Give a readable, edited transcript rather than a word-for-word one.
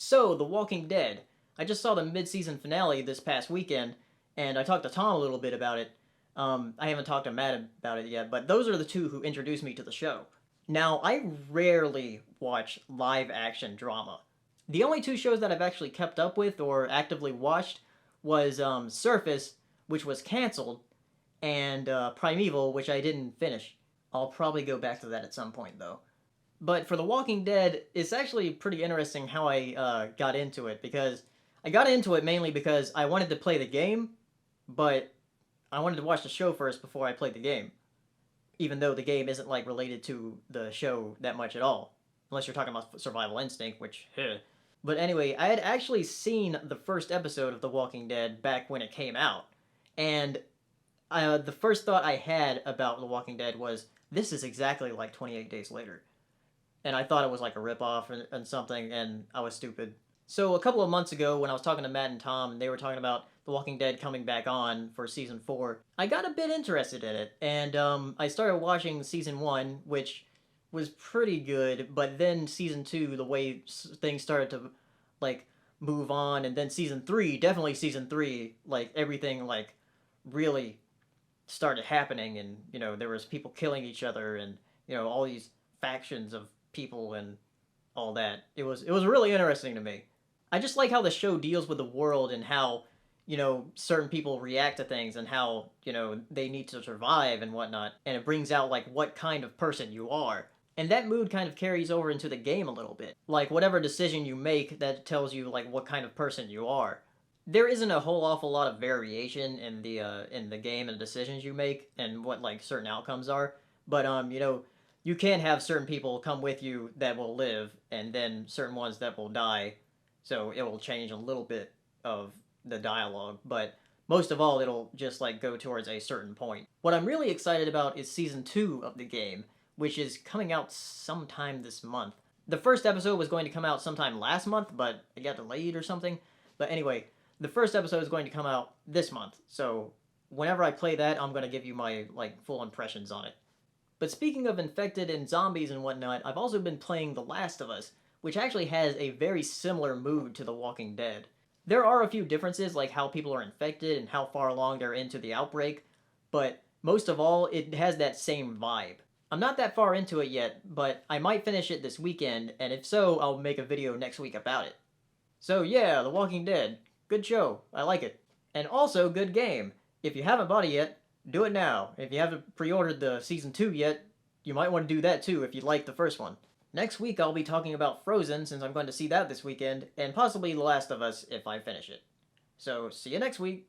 So, The Walking Dead. I just saw the mid-season finale this past weekend, and I talked to Tom a little bit about it. I haven't talked to Matt about it yet, but those are the two who introduced me to the show. Now, I rarely watch live-action drama. The only two shows that I've actually kept up with or actively watched was Surface, which was canceled, and Primeval, which I didn't finish. I'll probably go back to that at some point, though. But for The Walking Dead, it's actually pretty interesting how I got into it because I got into it mainly because I wanted to play the game, but I wanted to watch the show first before I played the game. Even though the game isn't like related to the show that much at all, unless you're talking about Survival Instinct, which. But anyway, I had actually seen the first episode of The Walking Dead back when it came out, and the first thought I had about The Walking Dead was, this is exactly like 28 Days Later, and I thought it was like a ripoff and something, and I was stupid. So a couple of months ago, when I was talking to Matt and Tom, and they were talking about The Walking Dead coming back on for season 4, I got a bit interested in it, and I started watching season 1, which was pretty good, but then season 2, the way things started to like move on, and then season 3, definitely season 3, like everything like really started happening, and there was people killing each other, and all these factions of people and all that. It was really interesting to me. I just like how the show deals with the world and how certain people react to things and how they need to survive and whatnot, and it brings out like what kind of person you are. And that mood kind of carries over into the game a little bit. Like whatever decision you make, that tells you like what kind of person you are. There isn't a whole awful lot of variation in the game and the decisions you make and what like certain outcomes are. But you can have certain people come with you that will live, and then certain ones that will die. So it will change a little bit of the dialogue, but most of all, it'll just like go towards a certain point. What I'm really excited about is season 2 of the game, which is coming out sometime this month. The first episode was going to come out sometime last month, but it got delayed or something. But anyway, the first episode is going to come out this month. So whenever I play that, I'm going to give you my like full impressions on it. But speaking of infected and zombies and whatnot, I've also been playing The Last of Us, which actually has a very similar mood to The Walking Dead. There are a few differences, like how people are infected and how far along they're into the outbreak, but most of all, it has that same vibe. I'm not that far into it yet, but I might finish it this weekend, and if so, I'll make a video next week about it. So yeah, The Walking Dead. Good show. I like it. And also, good game. If you haven't bought it yet, do it now. If you haven't pre-ordered the Season 2 yet, you might want to do that too if you like the first one. Next week I'll be talking about Frozen, since I'm going to see that this weekend, and possibly The Last of Us if I finish it. So, see you next week!